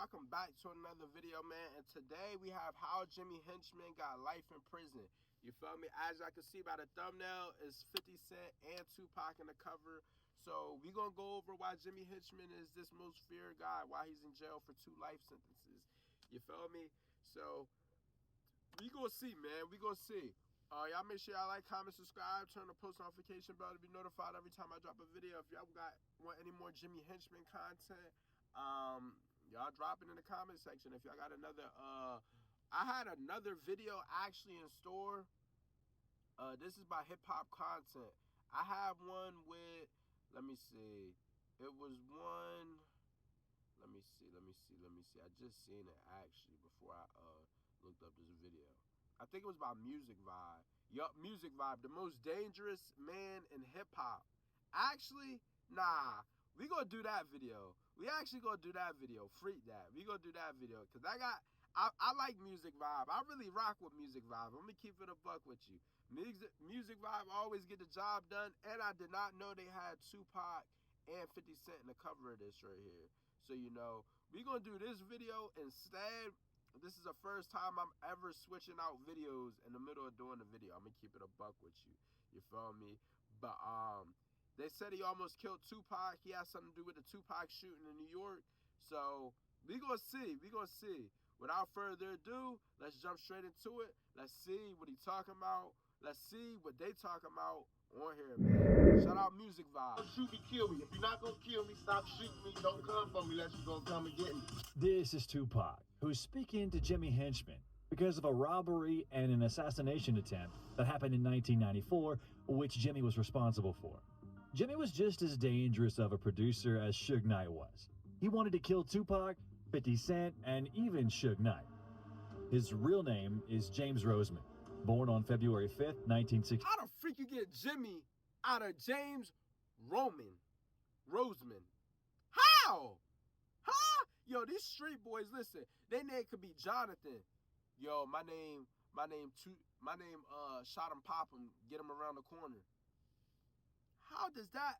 welcome back to another video, man. And today we have how Jimmy Henchman got life in prison. You feel me? As I can see by the thumbnail, it's 50 Cent and Tupac in the cover. So we gonna go over why Jimmy Henchman is this most feared guy, why he's in jail for 2 life sentences. You feel me? So we gonna see, man. We gonna see. Y'all make sure y'all like, comment, subscribe, turn the post notification bell to be notified every time I drop a video. If y'all want any more Jimmy Henchman content, y'all drop it in the comment section. If y'all got another, I had another video actually in store. This is by hip hop content. I have one with, let me see. It was one, let me see. I just seen it actually before I looked up this video. I think it was about Music Vibe. Yup, Music Vibe, the most dangerous man in hip hop. Actually, nah, we gonna do that video. We actually gonna do that video. Freak that. We gonna do that video. Cause I like Music Vibe. I really rock with Music Vibe. Let me keep it a buck with you. Music Vibe always get the job done. And I did not know they had Tupac and 50 Cent in the cover of this right here. So, you know, we gonna do this video instead. This is the first time I'm ever switching out videos in the middle of doing the video. I'm gonna keep it a buck with you. You feel me? But they said he almost killed Tupac. He had something to do with the Tupac shooting in New York. So we gonna see. We gonna see. Without further ado, let's jump straight into it. Let's see what he talking about. Let's see what they talking about on here, man. Shout out Music Vibe. Don't shoot me, kill me. If you're not gonna kill me, stop shooting me. Don't come for me unless you're gonna come and get me. This is Tupac, who's speaking to Jimmy Henchman because of a robbery and an assassination attempt that happened in 1994, which Jimmy was responsible for. Jimmy was just as dangerous of a producer as Suge Knight was. He wanted to kill Tupac, 50 Cent, and even Suge Knight. His real name is James Roseman, born on February 5th, 1960. How the freak you get Jimmy out of James Roseman? How? Huh? Yo, these street boys, listen, their name could be Jonathan. Yo, my name, shot him, pop him, get him around the corner. How does that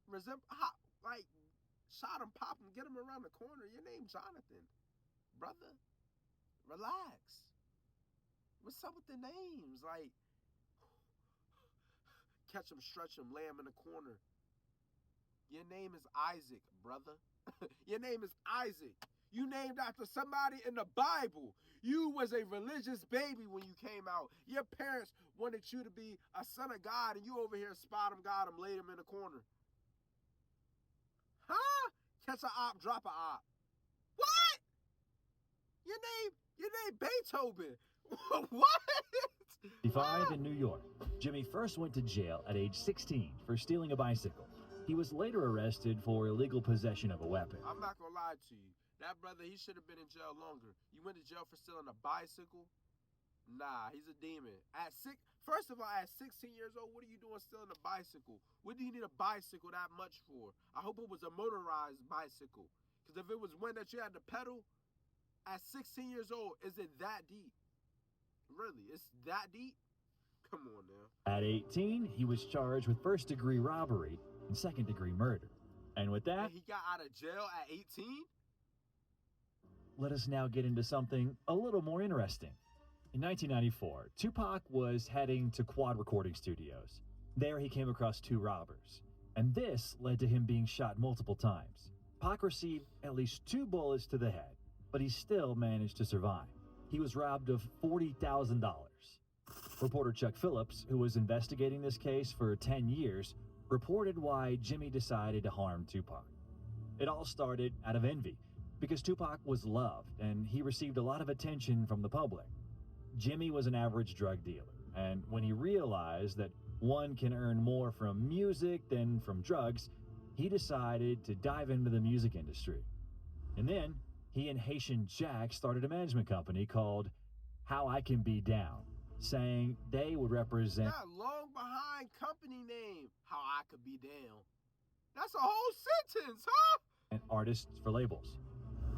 resemble, like, shot him, pop him, get him around the corner? Your name Jonathan, brother. Relax. What's up with the names? Like, catch him, stretch him, lay him in the corner. Your name is Isaac, brother. Your name is Isaac. You named after somebody in the Bible. You was a religious baby when you came out. Your parents wanted you to be a son of God, and you over here spot him, got him, laid him in the corner. Huh? Catch a op, drop a op. What? Your name Beethoven. What? 55 in New York. Jimmy first went to jail at age 16 for stealing a bicycle. He was later arrested for illegal possession of a weapon. I'm not gonna lie to you. That brother, he should have been in jail longer. You went to jail for stealing a bicycle? Nah, he's a demon. First of all, at 16 years old, what are you doing stealing a bicycle? What do you need a bicycle that much for? I hope it was a motorized bicycle. Because if it was one that you had to pedal, at 16 years old, is it that deep? Really, it's that deep? Come on now. At 18, he was charged with first-degree robbery and second-degree murder. And with that, and he got out of jail at 18? Let us now get into something a little more interesting. In 1994, Tupac was heading to Quad Recording Studios. There he came across 2 robbers, and this led to him being shot multiple times. Pac received at least 2 bullets to the head, but he still managed to survive. He was robbed of $40,000. Reporter Chuck Phillips, who was investigating this case for 10 years, reported why Jimmy decided to harm Tupac. It all started out of envy, because Tupac was loved and he received a lot of attention from the public. Jimmy was an average drug dealer, and when he realized that one can earn more from music than from drugs, he decided to dive into the music industry. And then he and Haitian Jack started a management company called How I Can Be Down, saying they would represent that long behind company name, How I Could Be Down. That's a whole sentence, huh? And artists for labels.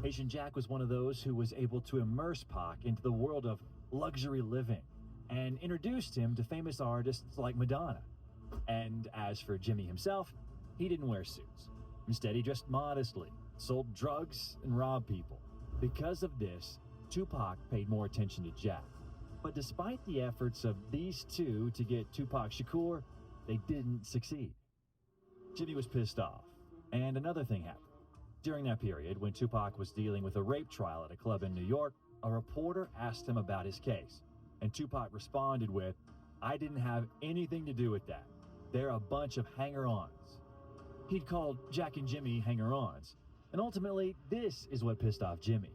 Haitian Jack was one of those who was able to immerse Pac into the world of luxury living and introduced him to famous artists like Madonna. And as for Jimmy himself, he didn't wear suits. Instead, he dressed modestly, sold drugs, and robbed people. Because of this, Tupac paid more attention to Jack. But despite the efforts of these two to get Tupac Shakur, they didn't succeed. Jimmy was pissed off, and another thing happened. During that period, when Tupac was dealing with a rape trial at a club in New York, a reporter asked him about his case, and Tupac responded with, "I didn't have anything to do with that. They're a bunch of hanger-ons." He'd called Jack and Jimmy hanger-ons, and ultimately, this is what pissed off Jimmy.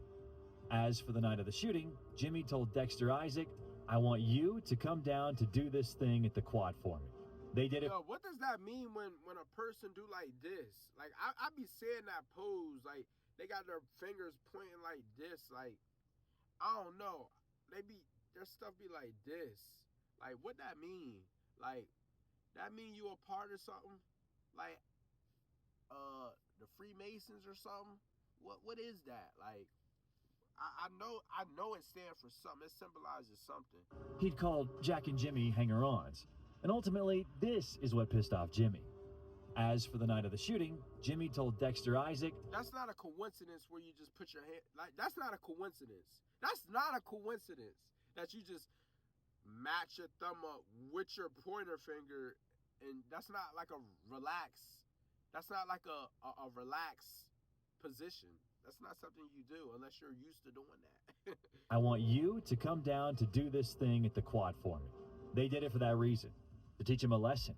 As for the night of the shooting, Jimmy told Dexter Isaac, "I want you to come down to do this thing at the quad for me." They did it. Yo, what does that mean when a person do like this? Like, I be seeing that pose, like, they got their fingers pointing like this, like, I don't know. Their stuff be like this. Like, what that mean? Like, that mean you a part of something? Like, the Freemasons or something? What is that? Like, I know it stands for something. It symbolizes something. He'd called Jack and Jimmy hanger-ons, and ultimately, this is what pissed off Jimmy. As for the night of the shooting, Jimmy told Dexter Isaac, "That's not a coincidence where you just put your hand, like, that's not a coincidence. That's not a coincidence that you just match your thumb up with your pointer finger, and that's not like a relax. That's not like a relaxed position. That's not something you do unless you're used to doing that." "I want you to come down to do this thing at the quad for me." They did it for that reason, to teach him a lesson.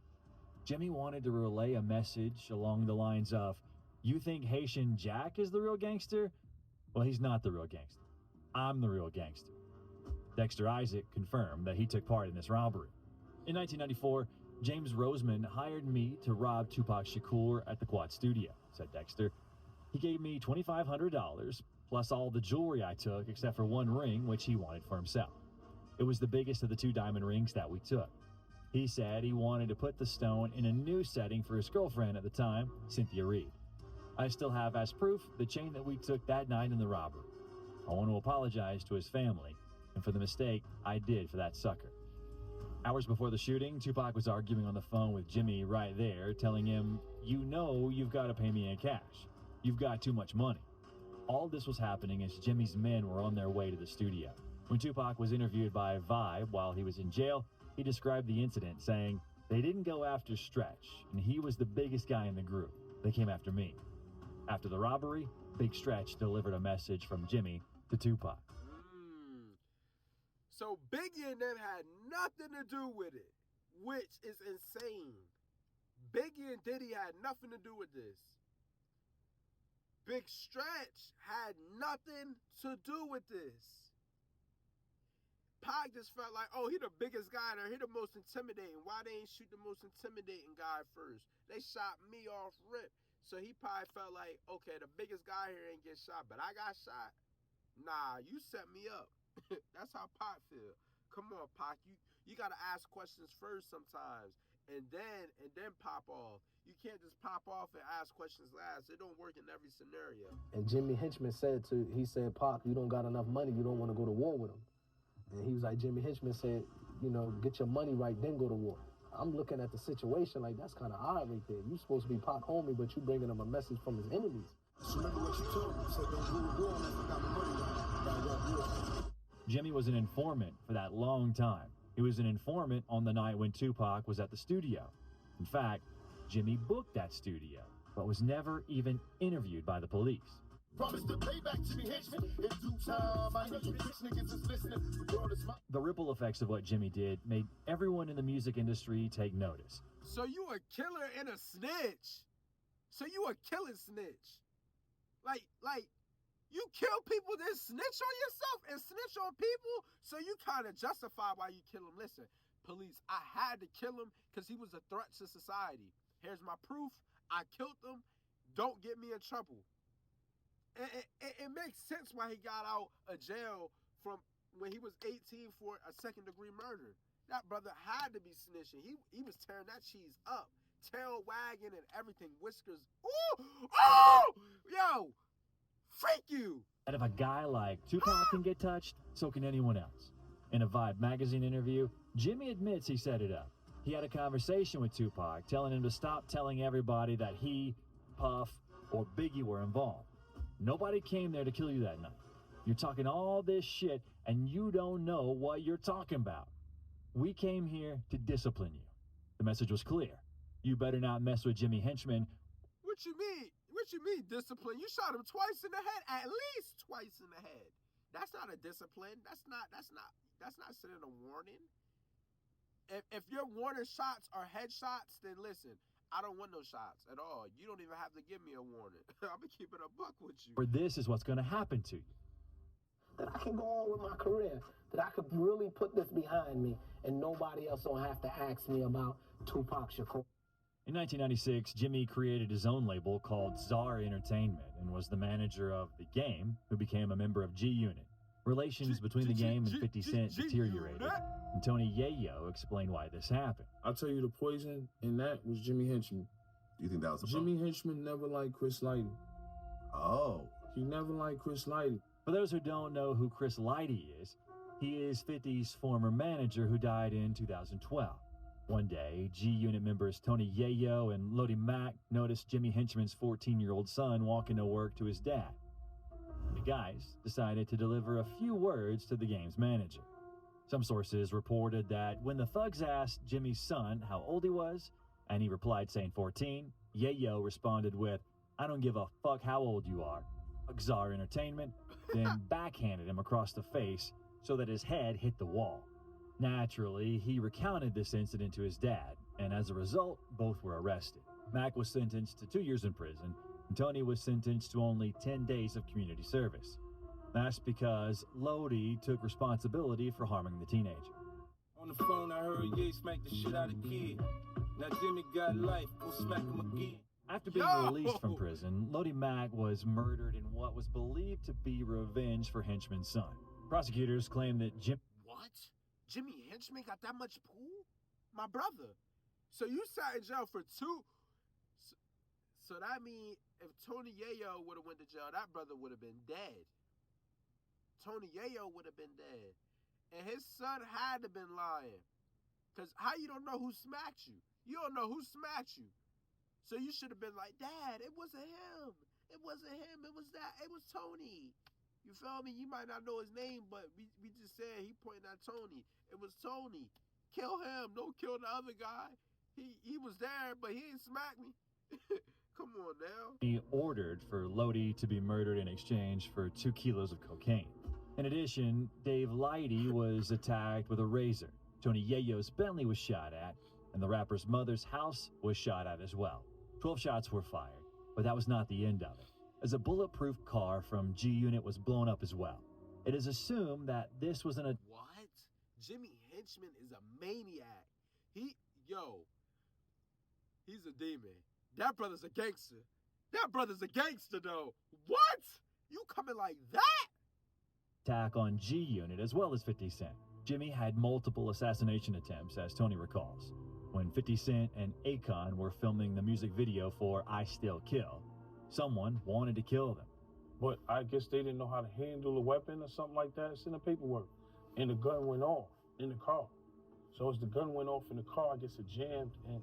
Jimmy wanted to relay a message along the lines of, "You think Haitian Jack is the real gangster? Well, he's not the real gangster. I'm the real gangster." Dexter Isaac confirmed that he took part in this robbery. In 1994, James Roseman hired me to rob Tupac Shakur at the Quad Studio, said Dexter. "He gave me $2,500, plus all the jewelry I took except for one ring, which he wanted for himself. It was the biggest of the 2 diamond rings that we took. He said he wanted to put the stone in a new setting for his girlfriend at the time, Cynthia Reed. I still have as proof the chain that we took that night in the robbery. I want to apologize to his family and for the mistake I did for that sucker." Hours before the shooting, Tupac was arguing on the phone with Jimmy right there, telling him, "You know you've got to pay me in cash. You've got too much money." All this was happening as Jimmy's men were on their way to the studio. When Tupac was interviewed by Vibe while he was in jail, he described the incident, saying, "They didn't go after Stretch, and he was the biggest guy in the group. They came after me." After the robbery, Big Stretch delivered a message from Jimmy to Tupac. So Biggie and them had nothing to do with it, which is insane. Biggie and Diddy had nothing to do with this. Big Stretch had nothing to do with this. Pac just felt like, oh, he the biggest guy there. He the most intimidating. Why they ain't shoot the most intimidating guy first? They shot me off rip. So he probably felt like, okay, the biggest guy here ain't get shot, but I got shot. Nah, you set me up. That's how Pac feel. Come on, Pac. You gotta ask questions first sometimes, and then pop off. You can't just pop off and ask questions last. It don't work in every scenario. And Jimmy Henchman said, "Pac, you don't got enough money. You don't want to go to war with him." And he was like, Jimmy Henchman said, "Get your money right, then go to war." I'm looking at the situation like, that's kind of odd right there. You supposed to be Pac homie, but you bringing him a message from his enemies. Remember what you told me. You said don't go to war unless I got my money right. Jimmy was an informant for that long time. He was an informant on the night when Tupac was at the studio. In fact, Jimmy booked that studio, but was never even interviewed by the police. Promise to pay back Jimmy Henchman in due time. I know you bitch niggas is listening. The world is my... The ripple effects of what Jimmy did made everyone in the music industry take notice. So you a killer and a snitch. So you a killing snitch. Like, you kill people, then snitch on yourself and snitch on people, so you kind of justify why you kill him. Listen, police, I had to kill him because he was a threat to society. Here's my proof. I killed him. Don't get me in trouble. It makes sense why he got out of jail from when he was 18 for a second-degree murder. That brother had to be snitching. He was tearing that cheese up. Tail wagging and everything. Whiskers. Ooh! Oh! Yo! Freak you! And if a guy like Tupac can get touched, so can anyone else. In a Vibe magazine interview, Jimmy admits he set it up. He had a conversation with Tupac, telling him to stop telling everybody that he, Puff, or Biggie were involved. Nobody came there to kill you that night. You're talking all this shit and you don't know what you're talking about. We came here to discipline you. The message was clear. You better not mess with Jimmy Henchman. What you mean? What you mean discipline? You shot him twice in the head, at least twice in the head. That's not a discipline. That's not sending a warning. If your warning shots are headshots, then listen, I don't want no shots at all. You don't even have to give me a warning. I'm gonna keep it a buck with you. Or this is what's gonna happen to you. That I can go on with my career, that I could really put this behind me, and nobody else don't have to ask me about Tupac Shakur. In 1996, Jimmy created his own label called Czar Entertainment and was the manager of The Game, who became a member of G Unit. Relations between The Game and 50 Cent deteriorated, and Tony Yayo explained why this happened. I'll tell you, the poison in that was Jimmy Henchman. You think that was the Jimmy Henchman never liked Chris Lighty. Oh. He never liked Chris Lighty. For those who don't know who Chris Lighty is, he is 50's former manager who died in 2012. One day, G Unit members Tony Yayo and Lodi Mack noticed Jimmy Henchman's 14-year-old son walking to work to his dad. The guys decided to deliver a few words to the Game's manager. Some sources reported that when the thugs asked Jimmy's son how old he was, and he replied saying 14, Yayo responded with, "I don't give a fuck how old you are." Czar Entertainment then backhanded him across the face so that his head hit the wall. Naturally, he recounted this incident to his dad, and as a result, both were arrested. Mac was sentenced to 2 years in prison, and Tony was sentenced to only 10 days of community service. That's because Lodi took responsibility for harming the teenager. On the phone, I heard Ye smack the shit out of kid. Now Jimmy got life, go smack him again. After being released from prison, Lodi Mack was murdered in what was believed to be revenge for Henchman's son. Prosecutors claim that What? Jimmy Henchman got that much pool? My brother. So you sat in jail for 2. So that means if Tony Yayo would have went to jail, that brother would have been dead. Tony Yayo would have been dead. And his son had to been lying. Because how you don't know who smacked you? You don't know who smacked you. So you should have been like, Dad, it wasn't him. It wasn't him. It was that. It was Tony. You feel me? You might not know his name, but we just said he pointed at Tony. It was Tony. Kill him. Don't kill the other guy. He was there, but he didn't smack me. Come on now. He ordered for Lodi to be murdered in exchange for 2 kilos of cocaine. In addition, Dave Lighty was attacked with a razor. Tony Yayo's Bentley was shot at, and the rapper's mother's house was shot at as well. 12 shots were fired, but that was not the end of it, as a bulletproof car from G Unit was blown up as well. It is assumed that this was What? Jimmy Henchman is a maniac. He's a demon. That brother's a gangster. That brother's a gangster, though. What? You coming like that? attack on G Unit as well as 50 Cent. Jimmy had multiple assassination attempts, as Tony recalls. When 50 Cent and Akon were filming the music video for I Still Kill, someone wanted to kill them. But I guess they didn't know how to handle a weapon or something like that. It's in the paperwork. And the gun went off in the car. So as the gun went off in the car, I guess it jammed and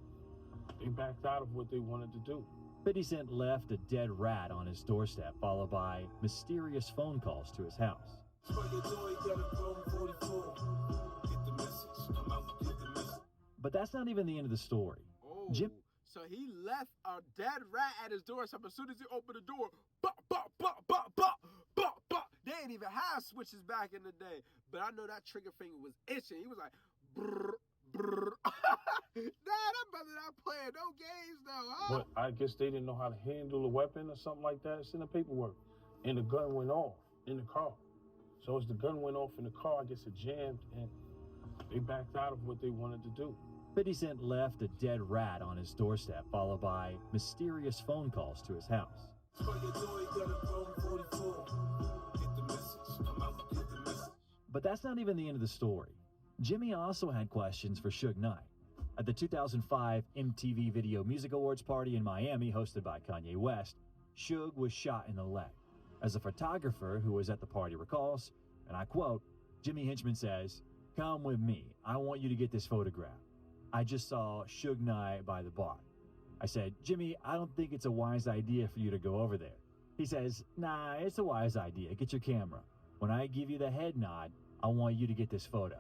they backed out of what they wanted to do. 50 Cent left a dead rat on his doorstep, followed by mysterious phone calls to his house. But that's not even the end of the story. Oh, so he left a dead rat at his door. So as soon as he opened the door, bah, bah, bah, bah, bah, bah, bah. They didn't even have switches back in the day. But I know that trigger finger was itching. He was like, brr, brr. Nah, that brother not playing no games though, huh? But I guess they didn't know how to handle a weapon or something like that. It's in the paperwork. And the gun went off in the car. So as the gun went off in the car, I guess it jammed and they backed out of what they wanted to do. 50 Cent left a dead rat on his doorstep, followed by mysterious phone calls to his house. But that's not even the end of the story. Jimmy also had questions for Suge Knight. At the 2005 MTV Video Music Awards party in Miami, hosted by Kanye West, Suge was shot in the leg. As a photographer who was at the party recalls, and I quote, Jimmy Henchman says, "Come with me. I want you to get this photograph. I just saw Suge Knight by the bar. I said, Jimmy, I don't think it's a wise idea for you to go over there. He says, "Nah, it's a wise idea. Get your camera. When I give you the head nod, I want you to get this photo."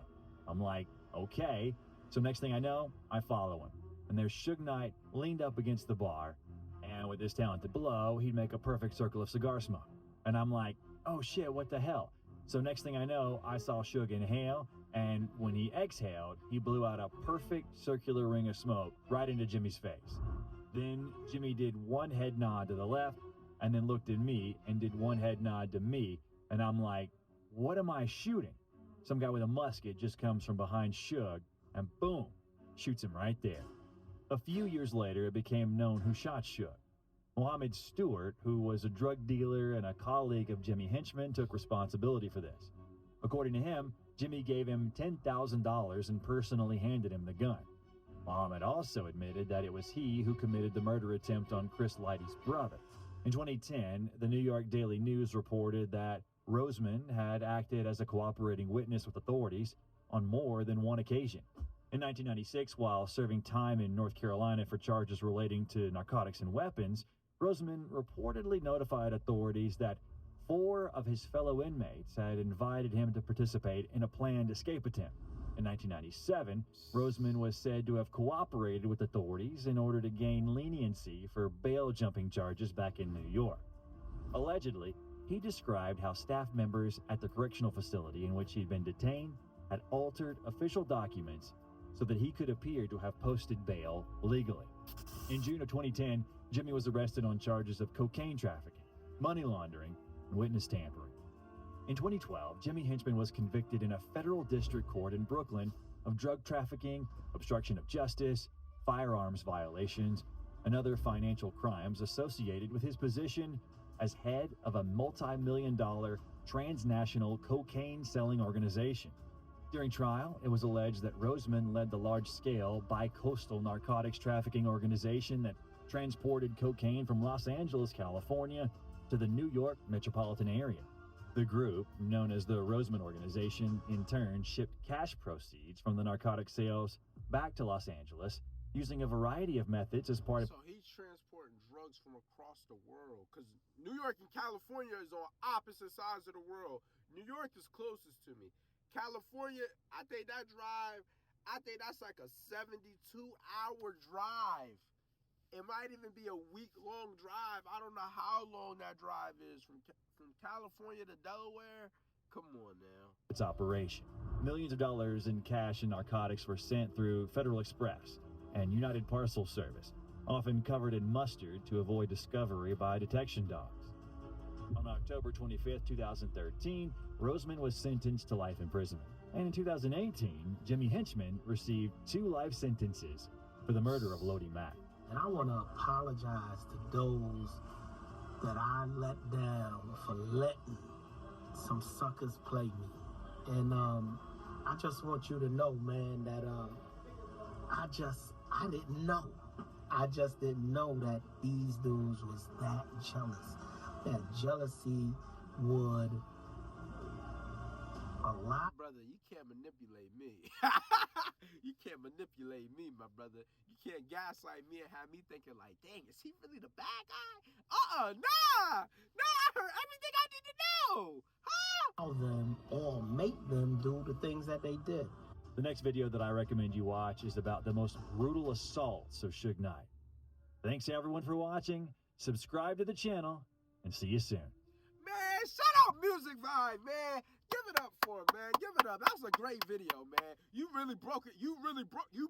I'm like, okay. So next thing I know, I follow him. And there's Suge Knight leaned up against the bar. And with his talented blow, he'd make a perfect circle of cigar smoke. And I'm like, oh shit, what the hell? So next thing I know, I saw Suge inhale, and when he exhaled, he blew out a perfect circular ring of smoke right into Jimmy's face. Then Jimmy did one head nod to the left, and then looked at me and did one head nod to me, and I'm like, what am I shooting? Some guy with a musket just comes from behind Suge, and boom, shoots him right there. A few years later, it became known who shot Suge. Mohammed Stewart, who was a drug dealer and a colleague of Jimmy Henchman, took responsibility for this. According to him, Jimmy gave him $10,000 and personally handed him the gun. Mohammed also admitted that it was he who committed the murder attempt on Chris Lighty's brother. In 2010, the New York Daily News reported that Roseman had acted as a cooperating witness with authorities on more than one occasion. In 1996, while serving time in North Carolina for charges relating to narcotics and weapons, Roseman reportedly notified authorities that 4 of his fellow inmates had invited him to participate in a planned escape attempt. In 1997, Roseman was said to have cooperated with authorities in order to gain leniency for bail jumping charges back in New York. Allegedly, he described how staff members at the correctional facility in which he'd been detained had altered official documents so that he could appear to have posted bail legally. In June of 2010, Jimmy was arrested on charges of cocaine trafficking, money laundering, and witness tampering. In 2012, Jimmy Henchman was convicted in a federal district court in Brooklyn of drug trafficking, obstruction of justice, firearms violations, and other financial crimes associated with his position as head of a multi-million-dollar transnational cocaine-selling organization. During trial, it was alleged that Roseman led the large-scale bi-coastal narcotics trafficking organization that transported cocaine from Los Angeles, California, to the New York metropolitan area. The group, known as the Roseman Organization, in turn shipped cash proceeds from the narcotic sales back to Los Angeles using a variety of methods as part of... So he's transporting drugs from across the world, because New York and California is on opposite sides of the world. New York is closest to me. California, I think that's like a 72-hour drive. It might even be a week-long drive. I don't know how long that drive is from California to Delaware. Come on now. Its operation. Millions of dollars in cash and narcotics were sent through Federal Express and United Parcel Service, often covered in mustard to avoid discovery by detection dogs. On October 25, 2013, Roseman was sentenced to life imprisonment. And in 2018, Jimmy Henchman received 2 life sentences for the murder of Lodi Mack. And I want to apologize to those that I let down for letting some suckers play me. And I just want you to know, man, that I didn't know. I just didn't know that these dudes was that jealous. That jealousy would allow... Brother, you can't manipulate me. You can't manipulate me, my brother. You can't gaslight me and have me thinking like, dang, is he really the bad guy? Nah, I heard everything I need to know. them or make them do the things that they did. The next video that I recommend you watch is about the most brutal assaults of Suge Knight. Thanks everyone for watching. Subscribe to the channel and see you soon. Man, shout out Music Vibe, man. Give it up for him, man. Give it up. That was a great video, man. You really broke it. You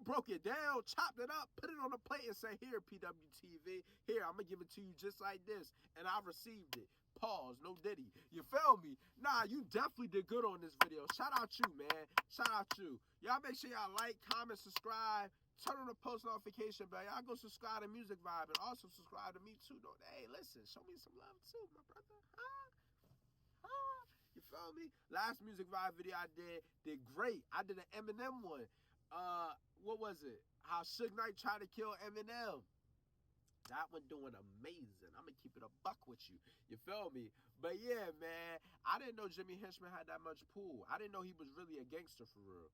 broke it down, chopped it up, put it on a plate and say, here, PWTV. Here, I'm going to give it to you just like this. And I received it. Pause. No Diddy. You feel me? Nah, you definitely did good on this video. Shout out you, man. Shout out you. Y'all make sure y'all like, comment, subscribe. Turn on the post notification bell. Y'all go subscribe to Music Vibe and also subscribe to me too. Though. Hey, listen, show me some love too, my brother. You feel me? Last Music Vibe video I did great. I did an Eminem one. What was it? How Suge Knight tried to kill Eminem. That one doing amazing. I'm gonna keep it a buck with you. You feel me? But yeah, man, I didn't know Jimmy Henchman had that much pull. I didn't know he was really a gangster for real.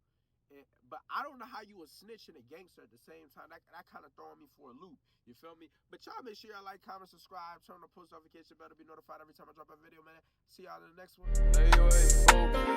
But I don't know how you a snitch and a gangster at the same time. That kind of throwing me for a loop. You feel me? But y'all make sure y'all like, comment, subscribe, turn on the post notification bell to be notified every time I drop a video, man. See y'all in the next one.